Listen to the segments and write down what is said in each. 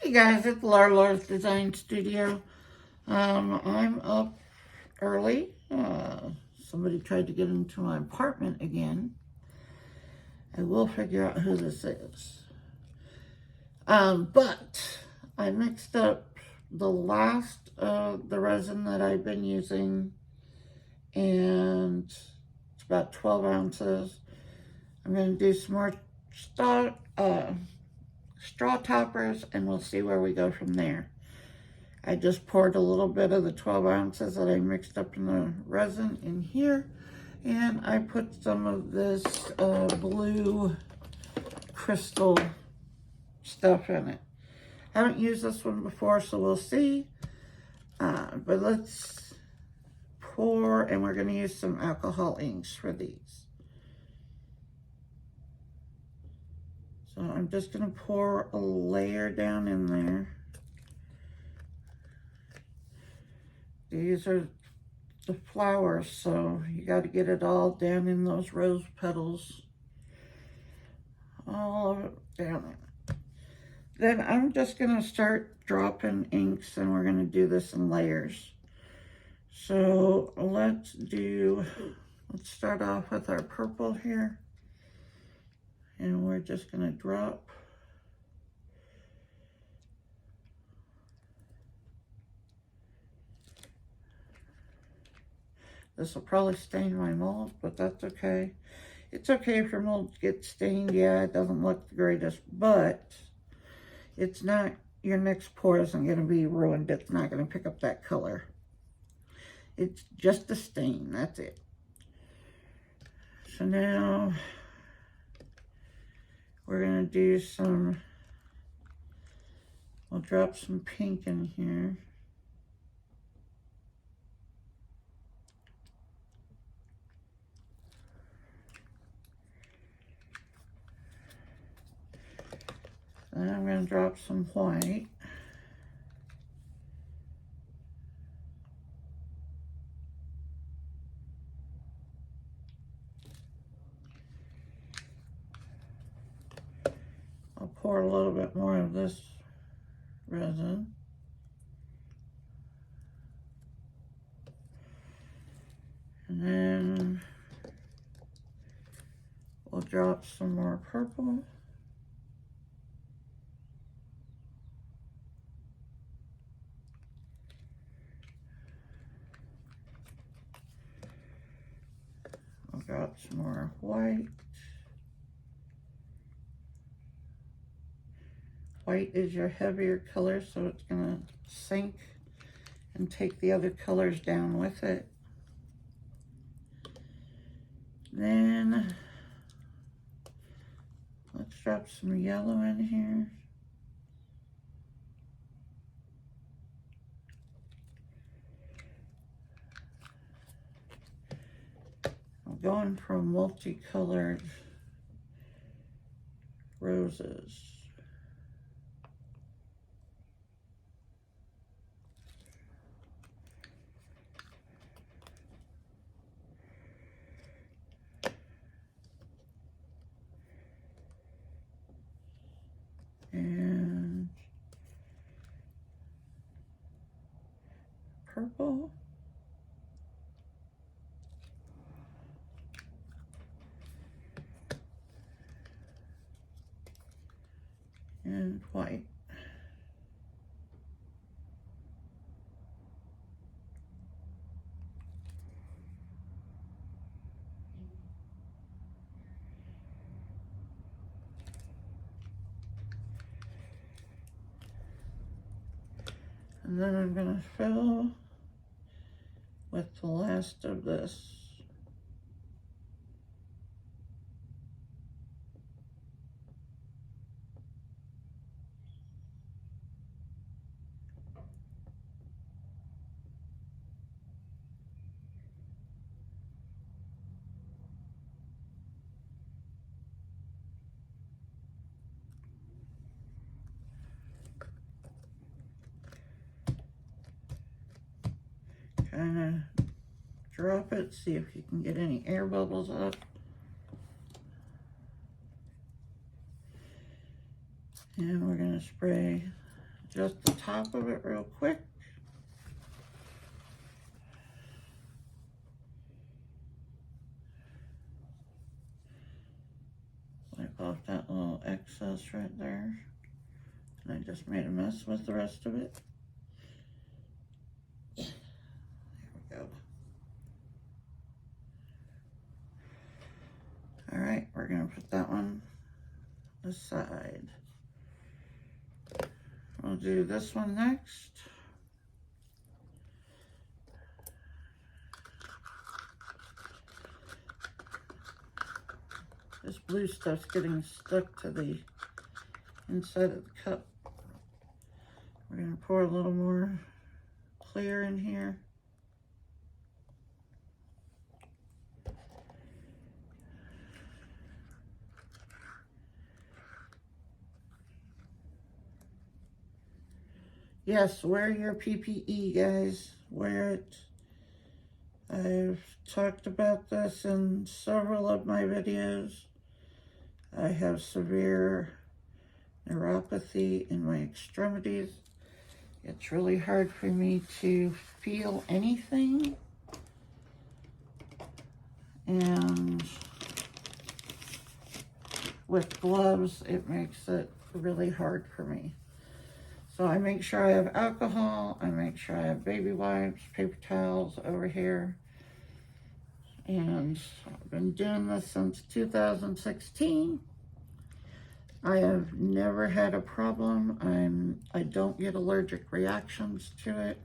Hey guys, it's Lara's Design Studio. I'm up early. Somebody tried to get into my apartment again. I will figure out who this is. But I mixed up the last of the resin that I've been using, and it's about 12 ounces. I'm going to do some more straw toppers, and we'll see where we go from there. I just poured a little bit of the 12 ounces that I mixed up in the resin in here, and I put some of this blue crystal stuff in it. I haven't used this one before, so we'll see. But let's pour, and we're going to use some alcohol inks for these. So I'm just going to pour a layer down in there. These are the flowers, so you got to get it all down in those rose petals. All of it down in it. Then I'm just going to start dropping inks, and we're going to do this in layers. So let's start off with our purple here. And we're just going to drop. This will probably stain my mold, but that's okay. It's okay if your mold gets stained. Yeah, it doesn't look the greatest, but it's not, your next pour isn't going to be ruined. It's not going to pick up that color. It's just a stain, that's it. So now we're going to do some, we'll drop some pink in here. Then I'm going to drop some white. I'll pour a little bit more of this resin. And then we'll drop some more purple. I'll drop some more white. White is your heavier color, so it's going to sink and take the other colors down with it. Then let's drop some yellow in here. I'm going for multicolored roses. And purple. And white. And then I'm going to fill with the last of this. Kind of drop it, see if you can get any air bubbles up. And we're going to spray just the top of it real quick. Wipe off that little excess right there. And I just made a mess with the rest of it. There we go. All right, we're gonna put that one aside. We'll do this one next. This blue stuff's getting stuck to the inside of the cup. We're gonna pour a little more clear in here. Yes, wear your PPE, guys. Wear it. I've talked about this in several of my videos. I have severe neuropathy in my extremities. It's really hard for me to feel anything. And with gloves, it makes it really hard for me. So I make sure I have alcohol, I make sure I have baby wipes, paper towels over here. And I've been doing this since 2016. I have never had a problem. I don't get allergic reactions to it.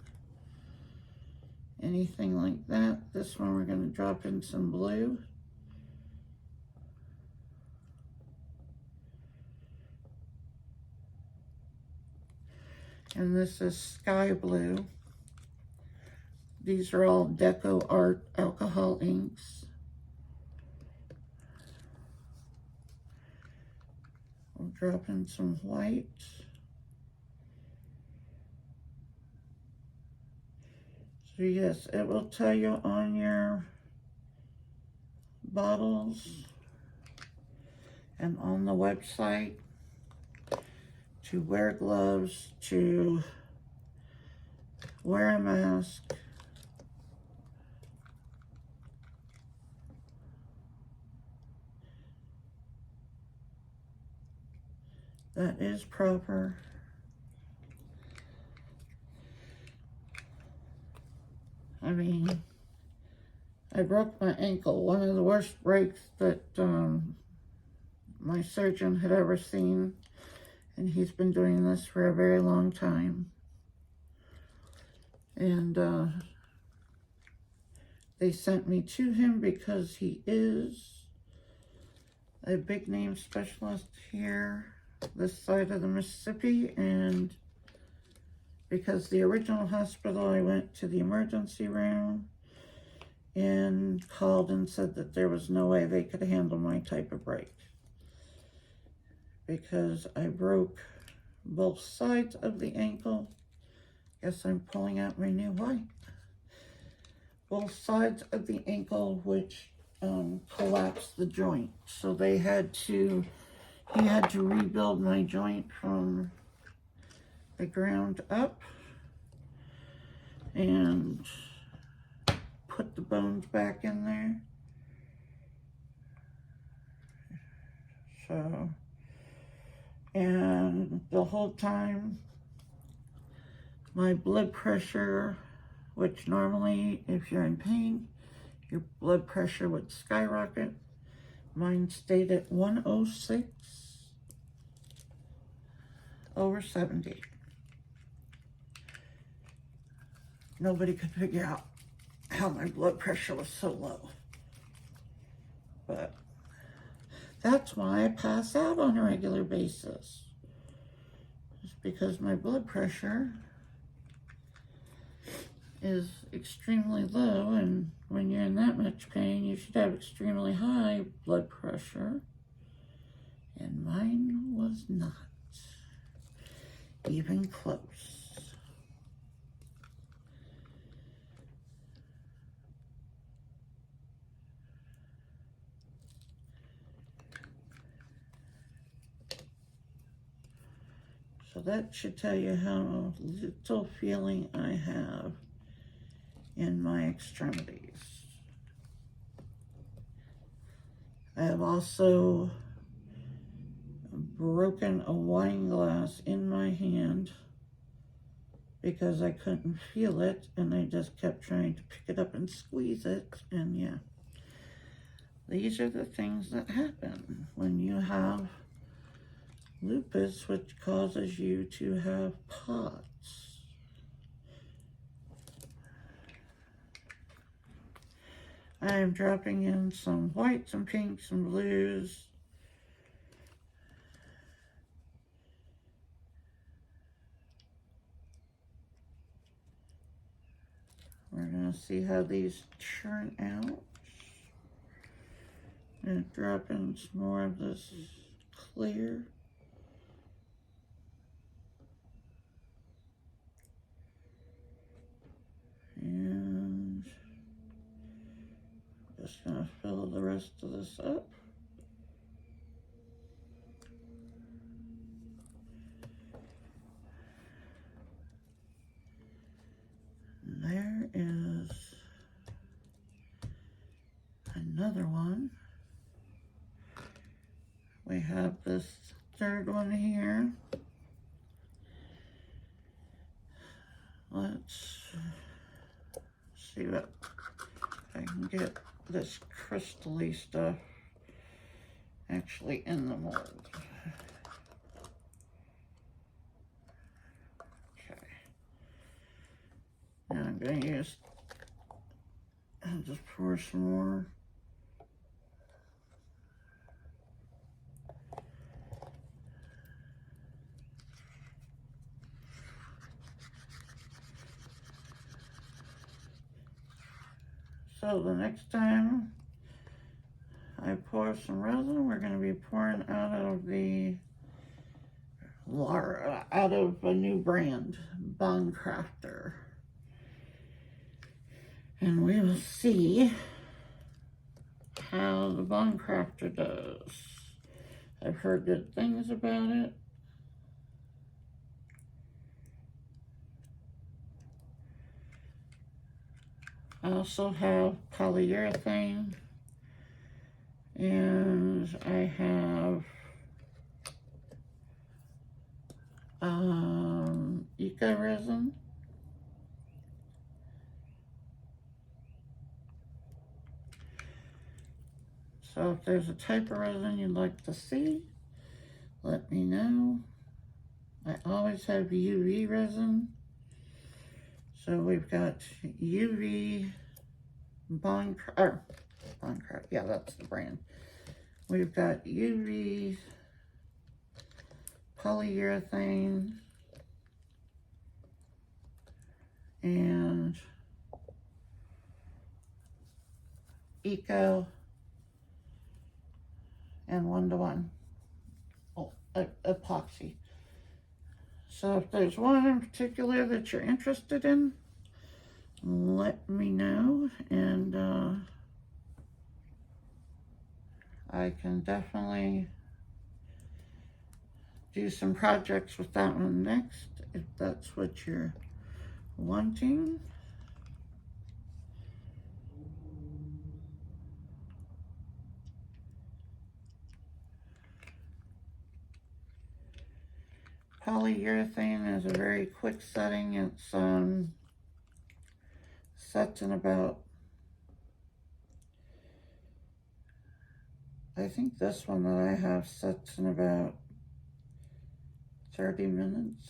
Anything like that. This one we're going to drop in some blue. And this is sky blue. These are all Deco Art alcohol inks. We'll drop in some white. So yes, it will tell you on your bottles and on the website to wear gloves, to wear a mask. That is proper. I mean, I broke my ankle, one of the worst breaks that my surgeon had ever seen. And he's been doing this for a very long time. And they sent me to him because he is a big name specialist here, this side of the Mississippi. And because the original hospital, I went to the emergency room and called and said that there was no way they could handle my type of break, because I broke both sides of the ankle. Guess I'm pulling out my new white. Both sides of the ankle, which collapsed the joint. So he had to rebuild my joint from the ground up and put the bones back in there. So, and the whole time, my blood pressure, which normally, if you're in pain, your blood pressure would skyrocket. Mine stayed at 106 over 70. Nobody could figure out how my blood pressure was so low. But that's why I pass out on a regular basis. It's because my blood pressure is extremely low, and when you're in that much pain, you should have extremely high blood pressure. And mine was not even close. So So that should tell you how little feeling I have in my extremities. I have also broken a wine glass in my hand because I couldn't feel it, and I just kept trying to pick it up and squeeze it, and yeah. These are the things that happen when you have lupus, which causes you to have POTS. I am dropping in some whites and pinks and blues. We're going to see how these turn out. And drop in some more of this clear. And just going to fill the rest of this up. And there is another one. We have this third one here. Let's see what I can get this crystally stuff actually in the mold. Okay. Now I'm going to use, I'll just pour some more. So the next time I pour some resin, we're going to be pouring out of a new brand, Bond Crafter. And we will see how the Bond Crafter does. I've heard good things about it. I also have polyurethane, and I have eco resin. So if there's a type of resin you'd like to see, let me know. I always have UV resin. So we've got UV Bond Craft, yeah, that's the brand. We've got UV polyurethane and eco and 1-to-1 epoxy. So if there's one in particular that you're interested in, let me know, and I can definitely do some projects with that one next, if that's what you're wanting. Polyurethane is a very quick setting. It's sets in about, I think this one that I have sets in about 30 minutes.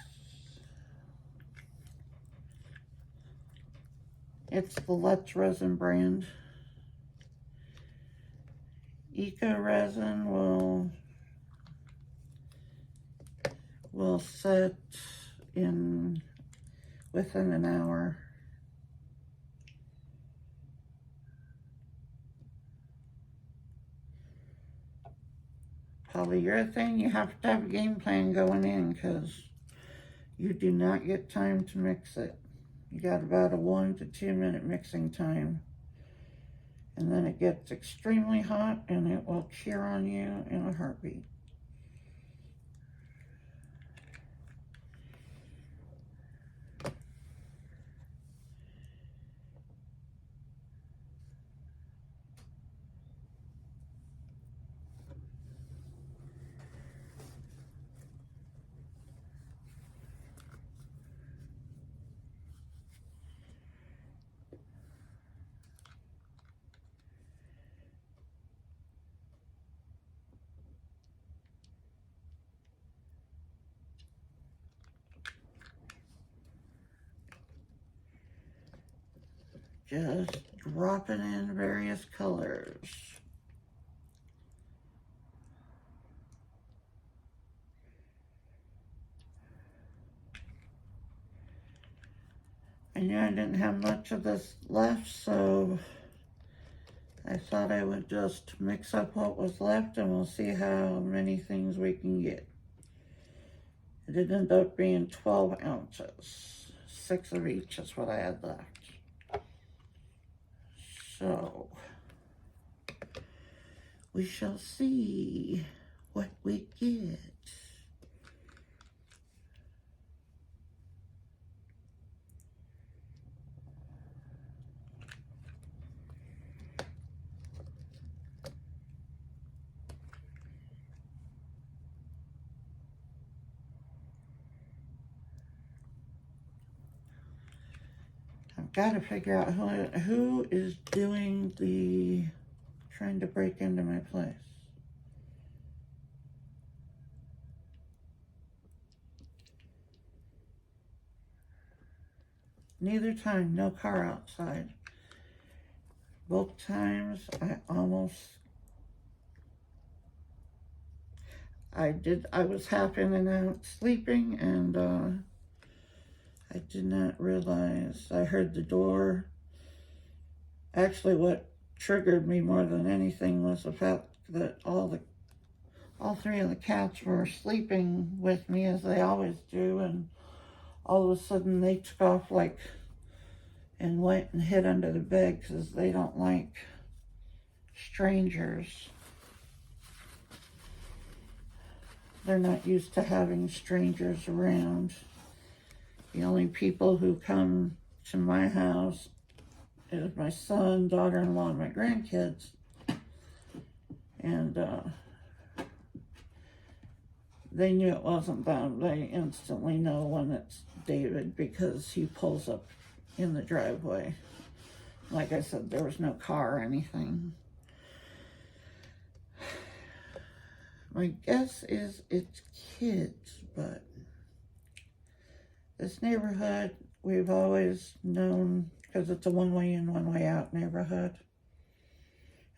It's the Let's Resin brand. Eco resin will set in within an hour. Polyurethane, you have to have a game plan going in, because you do not get time to mix it. You got about a 1 to 2 minute mixing time, and then it gets extremely hot and it will cure on you in a heartbeat. just dropping in various colors. I knew I didn't have much of this left, so I thought I would just mix up what was left and we'll see how many things we can get. It did end up being 12 ounces. 6 of each is what I had left. So, we shall see what we get. I've got to figure out who is doing the trying to break into my place. Neither time, no car outside. Both times, I was half in and out sleeping, and I did not realize. I heard the door. Actually, what triggered me more than anything was the fact that all 3 of the cats were sleeping with me, as they always do, and all of a sudden they took off and went and hid under the bed because they don't like strangers. They're not used to having strangers around. The only people who come to my house is my son, daughter-in-law, and my grandkids. And they knew it wasn't them. They instantly know when it's David because he pulls up in the driveway. Like I said, there was no car or anything. My guess is it's kids, but this neighborhood, we've always known, because it's a one-way in, one-way out neighborhood.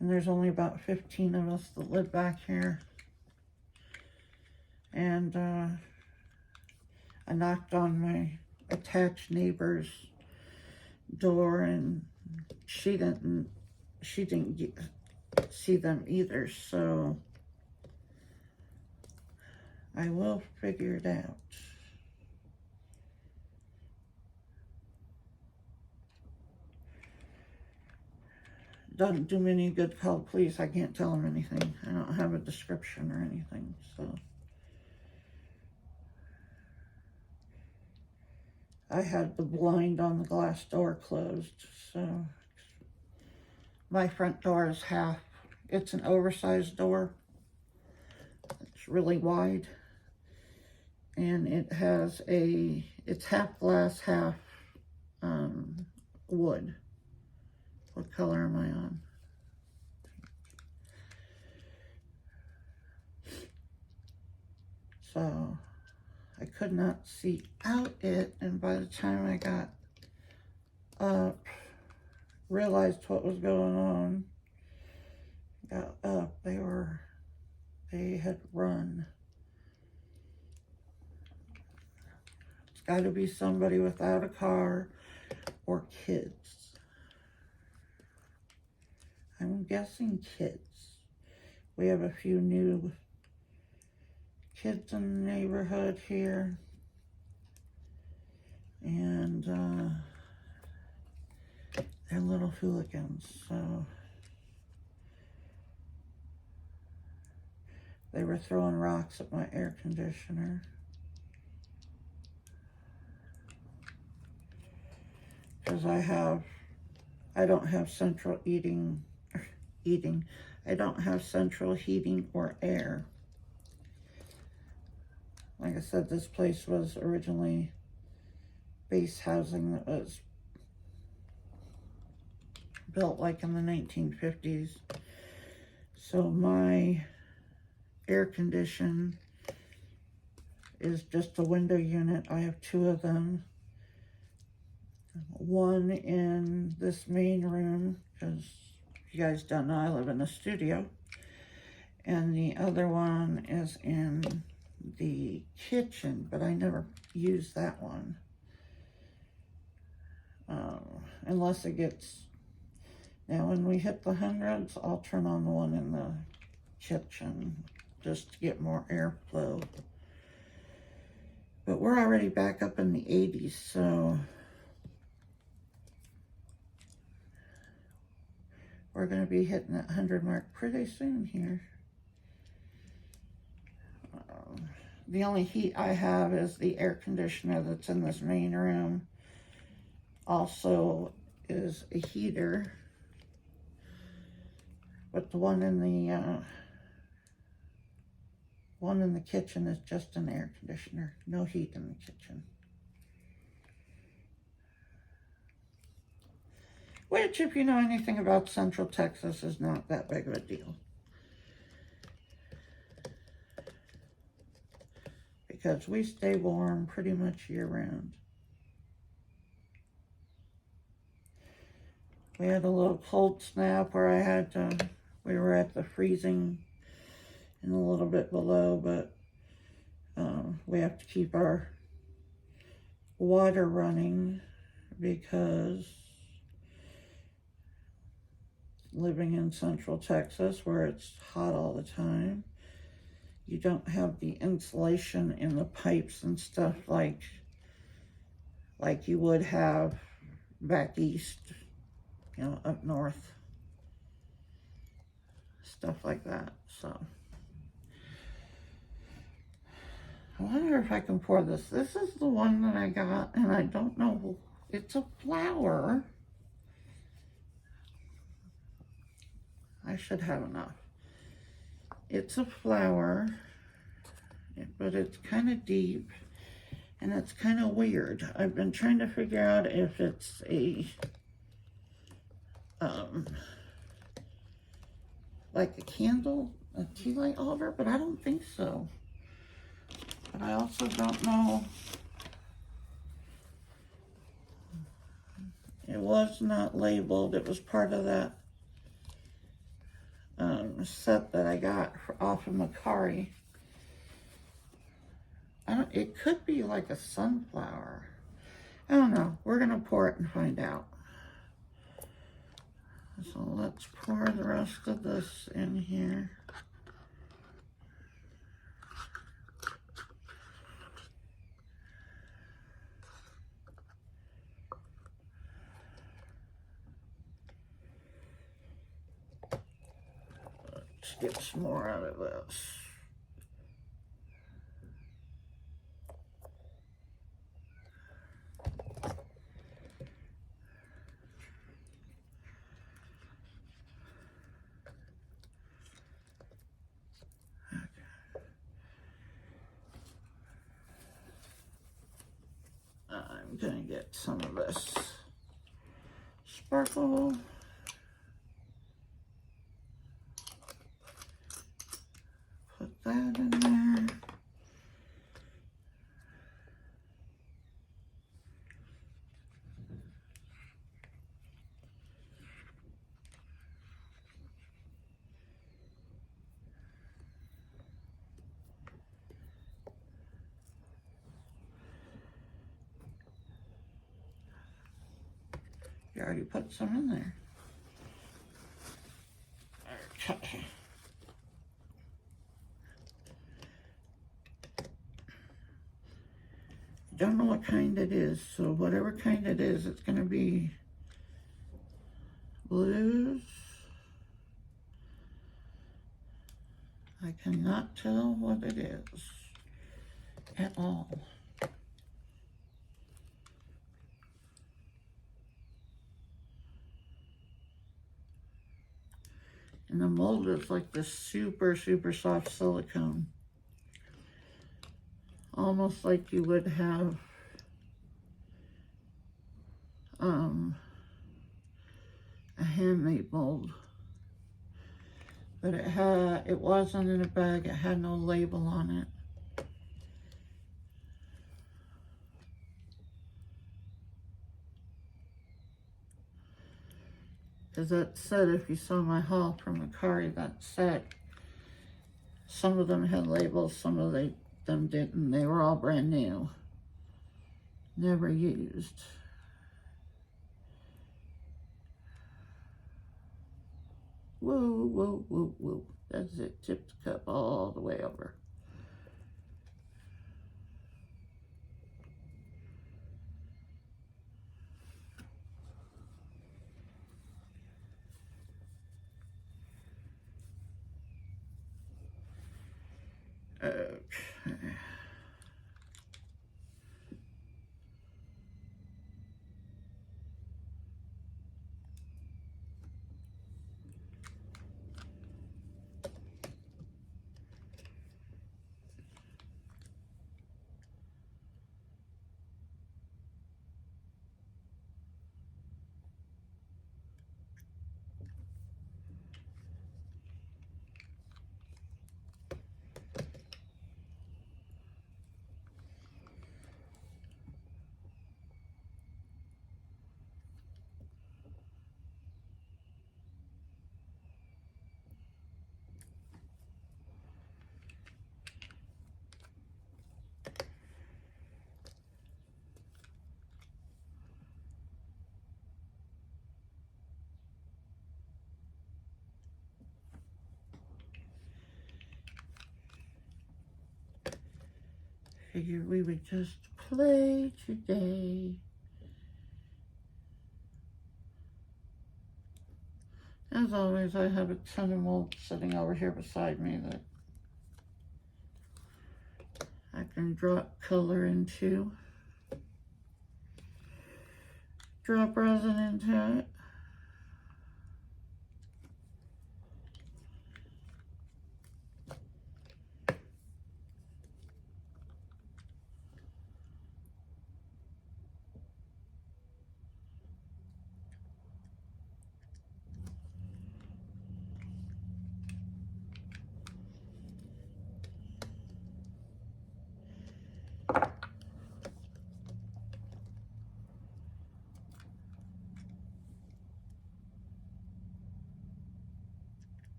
And there's only about 15 of us that live back here. And I knocked on my attached neighbor's door, and she didn't see them either, so I will figure it out. Doesn't do me any good to call the police. I can't tell them anything. I don't have a description or anything, so. I had the blind on the glass door closed, so. My front door is it's an oversized door. It's really wide. And it's half glass, half wood. What color am I on? So I could not see out it, and by the time I got up, realized what was going on, got up, they had run. It's got to be somebody without a car or kids. I'm guessing kids. We have a few new kids in the neighborhood here. And they're little hooligans, so they were throwing rocks at my air conditioner. Because I don't have central I don't have central heating or air. Like I said, this place was originally base housing that was built like in the 1950s. So my air condition is just a window unit. I have 2 of them. one in this main room, because you guys don't know I live in a studio, and the other one is in the kitchen, but I never use that one unless it gets, now when we hit the hundreds, I'll turn on the one in the kitchen just to get more airflow. But we're already back up in the 80s, so we're going to be hitting that 100 mark pretty soon here. The only heat I have is the air conditioner that's in this main room. Also is a heater, but the one in the kitchen is just an air conditioner. No heat in the kitchen. Which, if you know anything about Central Texas, is not that big of a deal. Because we stay warm pretty much year round. We had a little cold snap where we were at the freezing and a little bit below, but we have to keep our water running because living in Central Texas where it's hot all the time, you don't have the insulation in the pipes and stuff like you would have back east, you know, up north, stuff like that. So I wonder if I can pour this. This is the one that I got, and I don't know, it's a flower. I should have enough. It's a flower, but it's kind of deep, and it's kind of weird. I've been trying to figure out if it's a, like a candle, a tea light holder, but I don't think so. But I also don't know. It was not labeled. It was part of that set that I got off of Macari. It could be like a sunflower. I don't know. We're going to pour it and find out. So let's pour the rest of this in here. Let's get some more out of this. I'm gonna get some of this sparkle. Put that in there. You already put some in there. Okay. Don't know what kind it is, so whatever kind it is, it's going to be blues. I cannot tell what it is at all. And the mold is like this super, super soft silicone. Almost like you would have a handmade mold. But it wasn't in a bag, it had no label on it. Because that set, if you saw my haul from Macari, that set, some of them had labels, some of them didn't. They were all brand new, never used. Woo, woo, woo, woo. That's it. Tip the cup all the way over. Okay. Figured we would just play today. As always, I have a ton of mold sitting over here beside me that I can drop color into. Drop resin into it.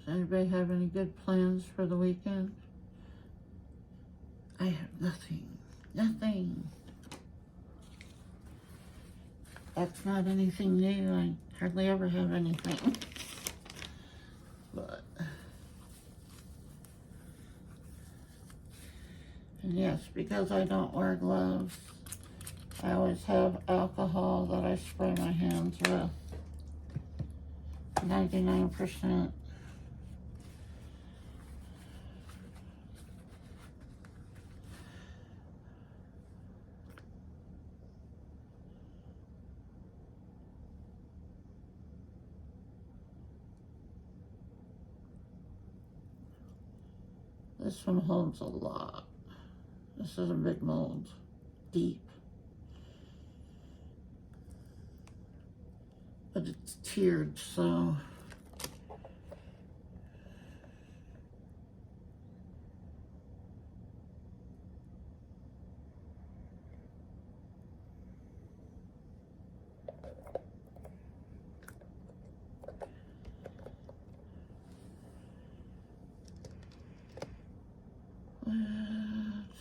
Does anybody have any good plans for the weekend? I have nothing. Nothing. That's not anything new. I hardly ever have anything. But, and yes, because I don't wear gloves, I always have alcohol that I spray my hands with. 99%. This one holds a lot. This is a big mold. Deep. But it's tiered, so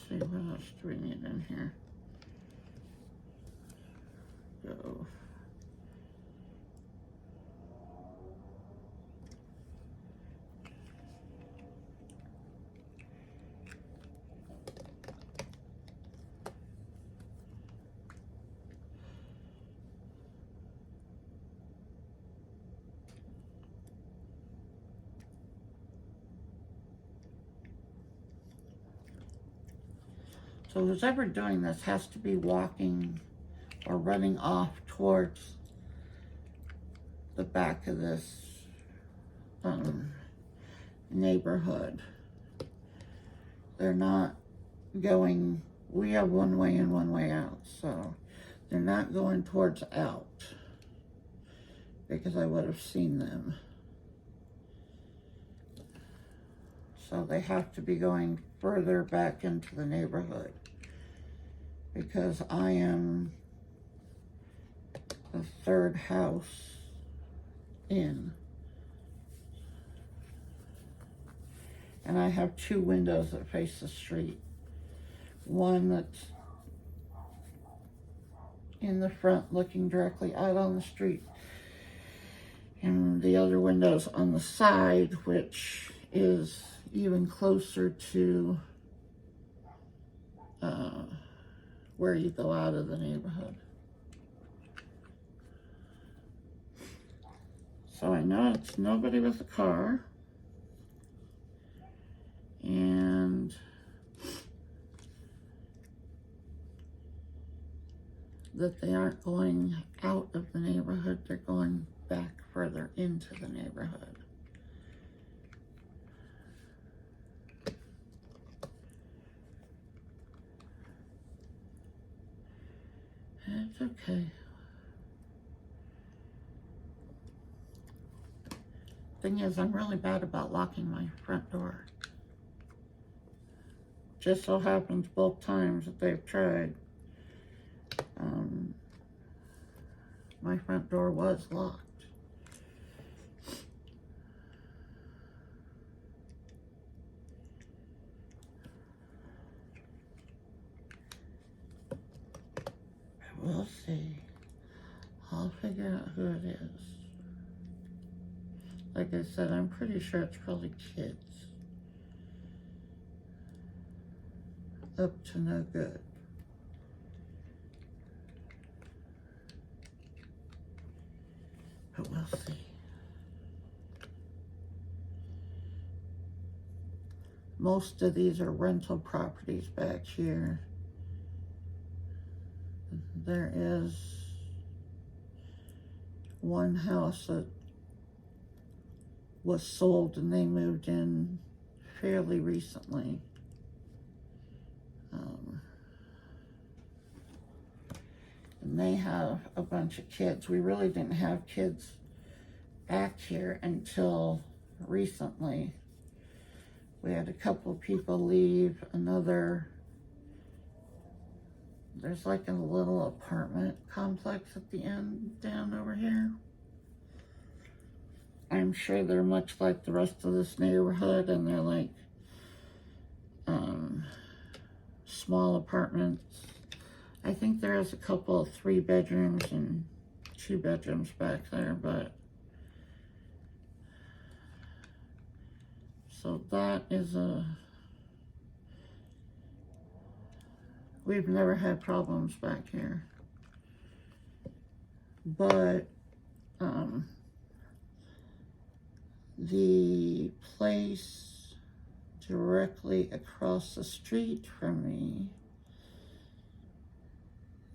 see, what else do we need in here? Go. So who's ever doing this has to be walking or running off towards the back of this neighborhood. They're not going, we have one way in, one way out, so they're not going towards out, because I would have seen them. So they have to be going further back into the neighborhood, because I am the third house in. And I have two windows that face the street. One that's in the front looking directly out on the street, and the other window's on the side, which is even closer to where you go out of the neighborhood. So I know it's nobody with a car, and that they aren't going out of the neighborhood, they're going back further into the neighborhood. It's okay. Thing is, I'm really bad about locking my front door. Just so happens both times that they've tried, my front door was locked. We'll see. I'll figure out who it is. Like I said, I'm pretty sure it's probably kids. Up to no good. But we'll see. Most of these are rental properties back here. There is one house that was sold and they moved in fairly recently. And they have a bunch of kids. We really didn't have kids back here until recently. We had a couple of people leave. There's like a little apartment complex at the end down over here. I'm sure they're much like the rest of this neighborhood, and they're like small apartments. I think there is a couple of 3 bedrooms and 2 bedrooms back there, but so that is we've never had problems back here. But the place directly across the street from me,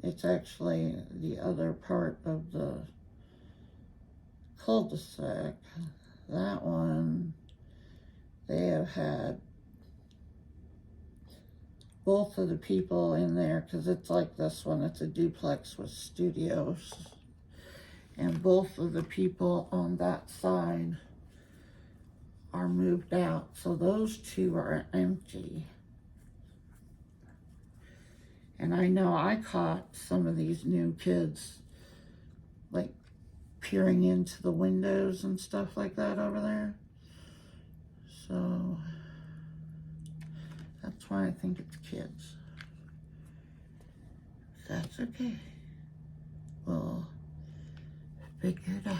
it's actually the other part of the cul-de-sac. That one, they have had both of the people in there, because it's like this one, it's a duplex with studios. And both of the people on that side are moved out. So those 2 are empty. And I know I caught some of these new kids like peering into the windows and stuff like that over there. So That's why I think it's kids. That's okay. We'll figure it out.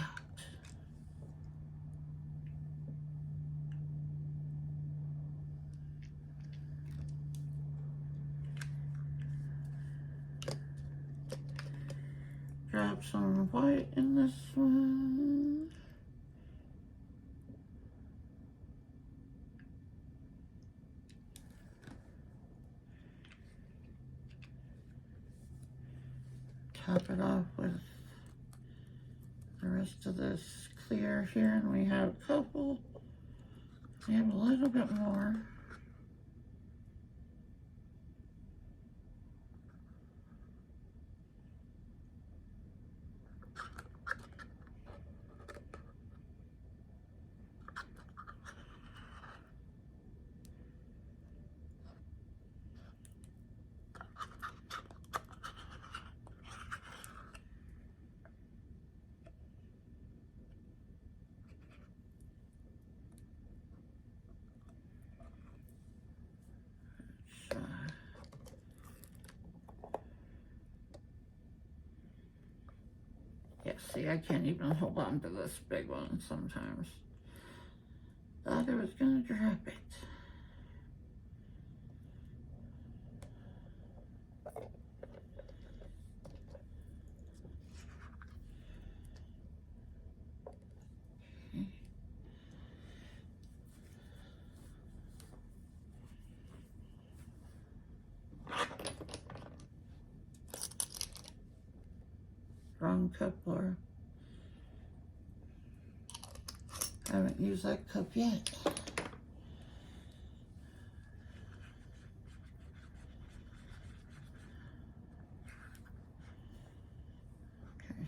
Drop some white in this one. Top it off with the rest of this clear here, and we have a couple. We have a little bit more. Yeah, see, I can't even hold on to this big one sometimes. Thought I was gonna drop it. Okay. Wrong cup, Laura. I haven't used that cup yet. Okay.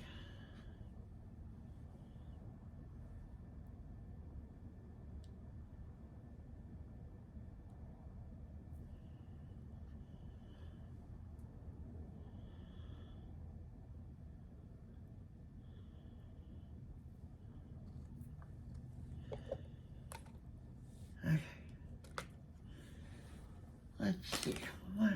Okay. Let's see. What